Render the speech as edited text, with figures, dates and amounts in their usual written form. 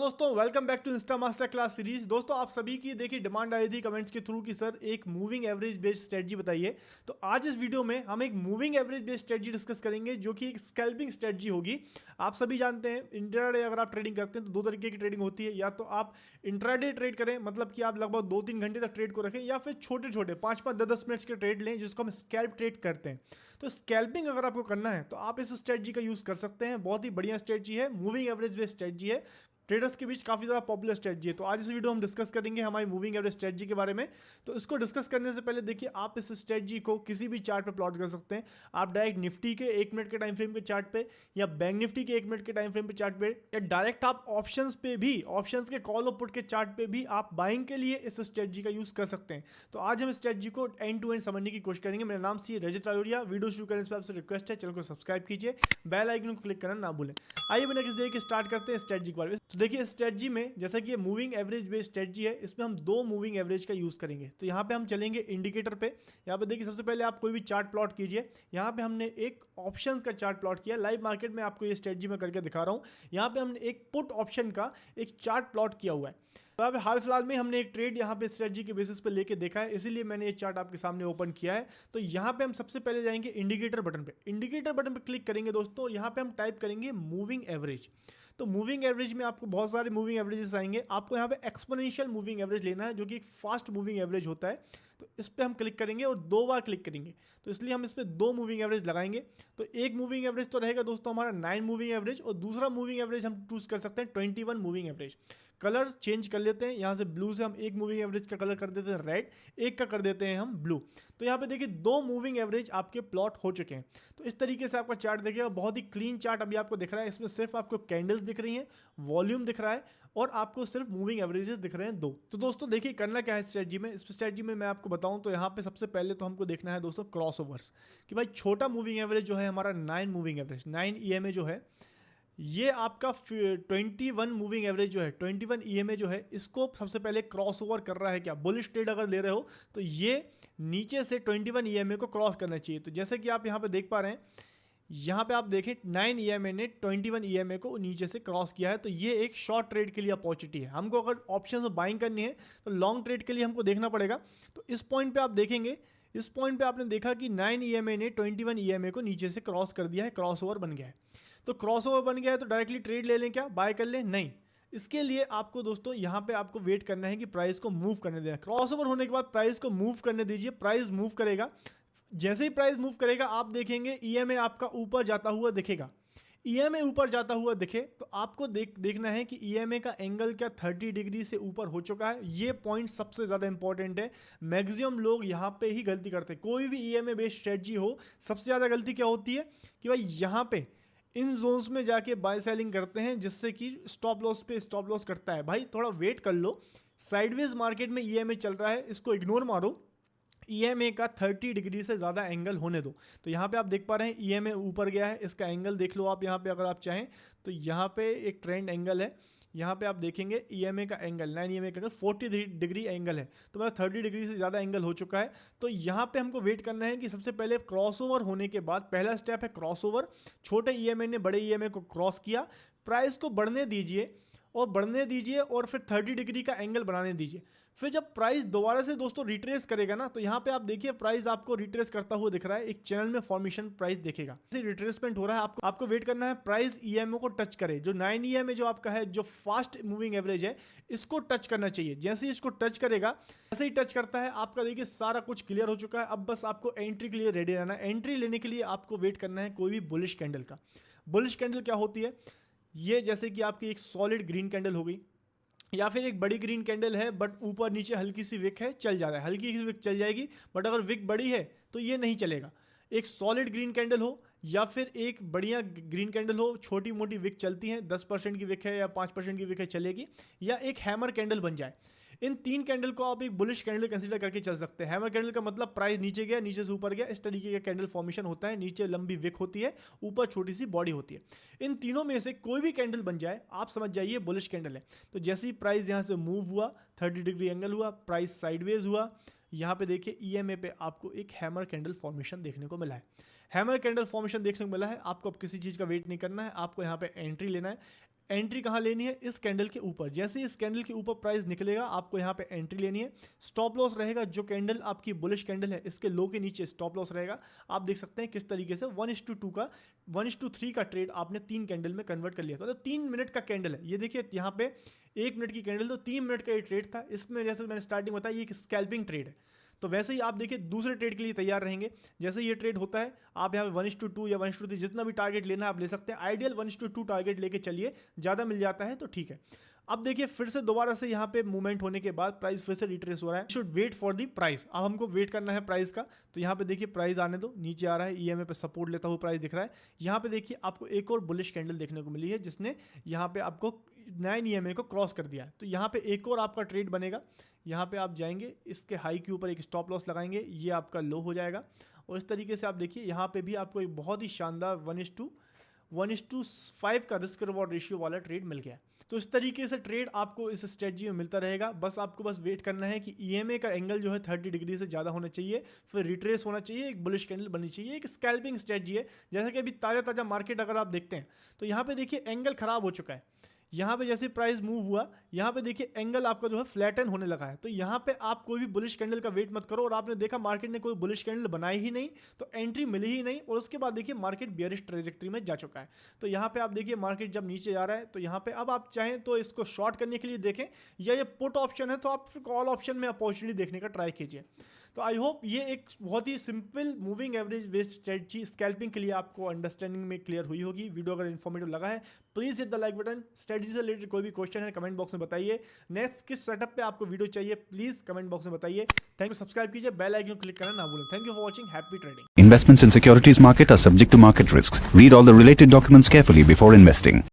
दोस्तों, welcome back to insta master class series. दोस्तों, आप सभी की देखिए डिमांड आई थी कमेंट्स के थ्रू कि सर एक मूविंग एवरेज बेस्ड स्ट्रेटजी बताइए। तो आज इस वीडियो में हम एक moving average based strategy discuss करेंगे जो कि एक स्कैल्पिंग स्ट्रेटजी होगी। आप सभी जानते हैं इंट्राडे अगर आप ट्रेडिंग करते हैं तो दो तरीके की ट्रेडिंग होती है। या तो आप इंट्राडे ट्रेड करें, मतलब कि आप लगभग 2-3 घंटे तक ट्रेड को रखें, या फिर छोटे छोटे 5-5 10-10 मिनट्स के ट्रेड लें जिसको हम स्कैल्प ट्रेड करते हैं। तो स्कैल्पिंग अगर आपको करना है तो आप इस स्ट्रेटजी का यूज़ कर सकते हैं। बहुत ही बढ़िया स्ट्रेटजी है, मूविंग एवरेज बेस्ड स्ट्रेटजी है, ट्रेडर्स के बीच काफ़ी ज़्यादा पॉपुलर स्ट्रेटजी है। तो आज इस वीडियो हम डिस्कस करेंगे हमारी मूविंग एवरेज स्ट्रेटजी के बारे में। तो इसको डिस्कस करने से पहले देखिए, आप इस स्ट्रेटजी को किसी भी चार्ट पे प्लॉट कर सकते हैं। आप डायरेक्ट निफ्टी के 1 मिनट के टाइम फ्रेम के चार्ट पे, या बैंक निफ्टी के 1 मिनट के टाइम फ्रेम पे चार्ट पे, या डायरेक्ट आप ऑप्शंस पे भी, ऑप्शंस के कॉल और पुट के चार्ट पे भी आप बाइंग के लिए इस स्ट्रेटजी का यूज़ कर सकते हैं। तो आज हम इस स्ट्रेटजी को एंड टू एंड समझने की कोशिश करेंगे। मेरा नाम सी रजत राजौरिया। वीडियो शुरू करने से आपसे रिक्वेस्ट है, चैनल को सब्सक्राइब कीजिए, बेल आइकन को क्लिक करना ना भूलें। आइए बिना किसी देरी के स्टार्ट करते हैं स्ट्रेटजी के बारे में। तो देखिए, स्ट्रेटजी में जैसा कि ये मूविंग एवरेज बेस्ड स्ट्रेटजी है, इसमें हम दो मूविंग एवरेज का यूज़ करेंगे। तो यहाँ पे हम चलेंगे इंडिकेटर पे। यहाँ पे देखिए, सबसे पहले आप कोई भी चार्ट प्लॉट कीजिए। यहाँ पे हमने एक ऑप्शंस का चार्ट प्लॉट किया। लाइव मार्केट में आपको ये स्ट्रेटजी में करके दिखा रहा हूँ। यहाँ पे हमने एक पुट ऑप्शन का एक चार्ट प्लॉट किया हुआ है। तो अब हाल फिलहाल में हमने एक ट्रेड यहाँ पे स्ट्रेटजी के बेसिस पे लेके देखा है, इसीलिए मैंने ये चार्ट आपके सामने ओपन किया है। तो यहाँ पे हम सबसे पहले जाएंगे इंडिकेटर बटन पे। इंडिकेटर बटन पे क्लिक करेंगे दोस्तों, यहाँ पे हम टाइप करेंगे मूविंग एवरेज। तो मूविंग एवरेज में आपको बहुत सारे मूविंग एवरेजेस आएंगे। आपको यहाँ पे एक्सपोनेंशियल मूविंग एवरेज लेना है, जो कि एक फास्ट मूविंग एवरेज होता है। तो इस पर हम क्लिक करेंगे और 2 बार क्लिक करेंगे। तो इसलिए हम इस पर 2 मूविंग एवरेज लगाएंगे। तो एक मूविंग एवरेज तो रहेगा दोस्तों हमारा 9 मूविंग एवरेज, और दूसरा मूविंग एवरेज हम चूज कर सकते हैं 21 मूविंग एवरेज। कलर चेंज कर लेते हैं, यहाँ से ब्लू से हम एक मूविंग एवरेज का कलर कर देते हैं रेड, एक का कर देते हैं हम ब्लू। तो यहाँ पे देखिए 2 मूविंग एवरेज आपके प्लॉट हो चुके हैं। तो इस तरीके से आपका चार्ट देखिएगा, बहुत ही क्लीन चार्ट अभी आपको दिख रहा है। इसमें सिर्फ आपको कैंडल्स दिख रही हैं, वॉल्यूम दिख रहा है, और आपको सिर्फ मूविंग एवरेजेस दिख रहे हैं 2। तो दोस्तों देखिए, करना क्या है स्ट्रेटजी में। इस स्ट्रेटजी में मैं आपको बताऊं तो यहाँ पे सबसे पहले तो हमको देखना है दोस्तों क्रॉसओवर्स, कि भाई छोटा मूविंग एवरेज जो है हमारा 9 मूविंग एवरेज, 9 ईएमए जो है, ये आपका 21 मूविंग एवरेज जो है, 21 ईएमए जो है, इसको सबसे पहले क्रॉसओवर कर रहा है क्या। बुलिश ट्रेड अगर ले रहे हो तो ये नीचे से 21 ईएमए को क्रॉस करना चाहिए। तो जैसे कि आप यहाँ पे देख पा रहे हैं, यहाँ पे आप देखें 9 ईएमए ने 21 ईएमए को नीचे से क्रॉस किया है। तो ये एक शॉर्ट ट्रेड के लिए अपॉर्चुनिटी है। हमको अगर ऑप्शन में बाइंग करनी है तो लॉन्ग ट्रेड के लिए हमको देखना पड़ेगा। तो इस पॉइंट पे आप देखेंगे, इस पॉइंट पे आपने देखा कि 9 ईएमए ने 21 ईएमए को नीचे से क्रॉस कर दिया है, क्रॉसओवर बन गया है। तो क्रॉसओवर बन गया है तो डायरेक्टली ट्रेड ले लें क्या, बाय कर लें? नहीं, इसके लिए आपको दोस्तों यहाँ पे आपको वेट करना है कि प्राइस को मूव करने देना। क्रॉसओवर होने के बाद प्राइस को मूव करने दीजिए। प्राइस मूव करेगा, जैसे ही प्राइस मूव करेगा आप देखेंगे ईएमए आपका ऊपर जाता हुआ दिखेगा। ईएमए ऊपर जाता हुआ दिखे तो आपको देखना है कि ईएमए का एंगल क्या 30 डिग्री से ऊपर हो चुका है। ये पॉइंट सबसे ज़्यादा इंपॉर्टेंट है। मैक्सिमम लोग यहाँ पे ही गलती करते हैं। कोई भी ईएमए बेस्ड स्ट्रेटजी हो, सबसे ज़्यादा गलती क्या होती है कि भाई यहाँ पे इन जोन्स में जाके बाय सेलिंग करते हैं, जिससे कि स्टॉप लॉस पे स्टॉप लॉस करता है। भाई थोड़ा वेट कर लो, साइडवेज मार्केट में ईएमए चल रहा है, इसको इग्नोर मारो। ईएमए का 30 डिग्री से ज़्यादा एंगल होने दो। तो यहाँ पे आप देख पा रहे हैं ईएमए ऊपर गया है, इसका एंगल देख लो आप यहाँ पे अगर आप चाहें तो। यहाँ पे एक ट्रेंड एंगल है, यहाँ पे आप देखेंगे ईएमए का एंगल, 9 ईएमए का एंगल 40 डिग्री एंगल है। तो मतलब 30 डिग्री से ज़्यादा एंगल हो चुका है। तो यहाँ पे हमको वेट करना है कि सबसे पहले क्रॉसओवर होने के बाद, पहला स्टेप है क्रॉसओवर। छोटे ईएमए ने बड़े ईएमए को क्रॉस किया, प्राइस को बढ़ने दीजिए और बढ़ने दीजिए, और फिर 30 डिग्री का एंगल बनाने दीजिए। फिर जब प्राइस दोबारा से दोस्तों रिट्रेस करेगा ना, तो यहाँ पे आप देखिए प्राइस आपको रिट्रेस करता हुआ दिख रहा है। एक चैनल में फॉर्मेशन प्राइस देखेगा, रिट्रेसमेंट हो रहा है। आपको वेट करना है प्राइस ईएमए को टच करे। जो 9 ईएमए जो आपका है, जो फास्ट मूविंग एवरेज है, इसको टच करना चाहिए। जैसे ही इसको टच करेगा, जैसे ही टच करता है, आपका देखिए सारा कुछ क्लियर हो चुका है। अब बस आपको एंट्री के लिए रेडी रहना है। एंट्री लेने के लिए आपको वेट करना है कोई भी बुलिश कैंडल का। बुलिश कैंडल क्या होती है, ये जैसे कि आपकी एक सॉलिड ग्रीन कैंडल हो गई, या फिर एक बड़ी ग्रीन कैंडल है बट ऊपर नीचे हल्की सी विक है, चल जा रहा है। हल्की सी विक चल जाएगी, बट अगर विक बड़ी है तो ये नहीं चलेगा। एक सॉलिड ग्रीन कैंडल हो या फिर एक बढ़िया ग्रीन कैंडल हो, छोटी मोटी विक चलती हैं, 10% की विक है या 5% की विक है, चलेगी। या एक हैमर कैंडल बन जाए, इन 3 कैंडल को आप एक बुलिश कैंडल कंसीडर करके चल सकते हैं। हैमर कैंडल का मतलब प्राइस नीचे गया, नीचे से ऊपर गया, इस तरीके का कैंडल फॉर्मेशन होता है। नीचे लंबी विक होती है, ऊपर छोटी सी बॉडी होती है। इन तीनों में से कोई भी कैंडल बन जाए, आप समझ जाइए बुलिश कैंडल है। तो जैसे ही प्राइस यहाँ से मूव हुआ, 30 डिग्री एंगल हुआ, प्राइस साइडवेज हुआ, यहाँ पे देखिए ईएमए पे आपको एक हैमर कैंडल फॉर्मेशन देखने को मिला है। हैमर कैंडल फॉर्मेशन देखने को मिला है। आपको अब किसी चीज़ का वेट नहीं करना है, आपको यहाँ पे एंट्री लेना है। एंट्री कहाँ लेनी है, इस कैंडल के ऊपर। जैसे इस कैंडल के ऊपर प्राइस निकलेगा आपको यहाँ पे एंट्री लेनी है। स्टॉप लॉस रहेगा, जो कैंडल आपकी बुलिश कैंडल है इसके लो के नीचे स्टॉप लॉस रहेगा। आप देख सकते हैं किस तरीके से 1:2 का 1:3 का ट्रेड आपने 3 कैंडल में कन्वर्ट कर लिया था। तो 3 मिनट का कैंडल है ये, देखिए यहाँ पे 1 मिनट की कैंडल, तो 3 मिनट का ये ट्रेड था। इसमें जैसे मैंने स्टार्टिंग बताया ये एक स्कैल्पिंग ट्रेड है। तो वैसे ही आप देखिए दूसरे ट्रेड के लिए तैयार रहेंगे। जैसे ये ट्रेड होता है आप यहाँ पे 1:2 या 1:3 जितना भी टारगेट लेना है आप ले सकते हैं। आइडियल 1:2 टारगेट लेके चलिए, ज़्यादा मिल जाता है तो ठीक है। अब देखिए फिर से दोबारा से यहाँ पे मूवमेंट होने के बाद प्राइस फिर से रिट्रेस हो रहा है। Should wait for the price, अब हमको वेट करना है प्राइस का। तो यहाँ पे देखिए प्राइस आने दो, नीचे आ रहा है, ईएमए पे सपोर्ट लेता हुआ प्राइस दिख रहा है। यहाँ पे देखिए आपको एक और बुलिश कैंडल देखने को मिली है जिसने यहाँ पे आपको 9 ईएमए को क्रॉस कर दिया है। तो यहाँ पे एक और आपका ट्रेड बनेगा। यहाँ पे आप जाएंगे, इसके हाई के ऊपर एक स्टॉप लॉस लगाएंगे, ये आपका लो हो जाएगा। और इस तरीके से आप देखिए यहाँ पे भी आपको एक बहुत ही शानदार 1:5 का रिस्क रिवॉर्ड रेशियो वाला ट्रेड मिल गया। तो इस तरीके से ट्रेड आपको इस स्ट्रेटजी में मिलता रहेगा। बस आपको बस वेट करना है कि ईएमए का एंगल जो है 30 डिग्री से ज़्यादा होना चाहिए, फिर रिट्रेस होना चाहिए, एक बुलिश कैंडल बननी चाहिए। एक स्कैल्पिंग स्ट्रेटजी है। जैसे कि अभी ताज़ा मार्केट अगर आप देखते हैं तो यहाँ पे देखिए एंगल खराब हो चुका है। यहाँ पे जैसे प्राइस मूव हुआ, यहाँ पे देखिए एंगल आपका जो है फ्लैटन होने लगा है। तो यहाँ पे आप कोई भी बुलिश कैंडल का वेट मत करो। और आपने देखा मार्केट ने कोई बुलिश कैंडल बनाई ही नहीं, तो एंट्री मिली ही नहीं। और उसके बाद देखिए मार्केट बेयरिश ट्रेजेक्ट्री में जा चुका है। तो यहाँ पे आप देखिए मार्केट जब नीचे जा रहा है तो यहाँ पे अब आप चाहें तो इसको शॉर्ट करने के लिए देखें, या ये पुट ऑप्शन है तो आप फिर कॉल ऑप्शन में अपॉर्चुनिटी देखने का ट्राई कीजिए। तो आई होप ये एक बहुत ही simple moving average based strategy scalping के लिए आपको अंडरस्टैंडिंग में क्लियर हुई होगी। वीडियो अगर इन्फॉर्मेटिव लगा है please hit the like button. Strategy से रिलेटेड कोई भी क्वेश्चन है कमेंट बॉक्स में बताइए। नेक्स्ट किस सेटअप पे आपको वीडियो चाहिए प्लीज़ कमेंट बॉक्स में बताइए। थैंक यू, सब्सक्राइब कीजिए, बेल आइकन क्लिक करना ना भूलें। Thank you for watching, happy trading. Investments in securities market are subject to market risks. Read all the related documents carefully before investing.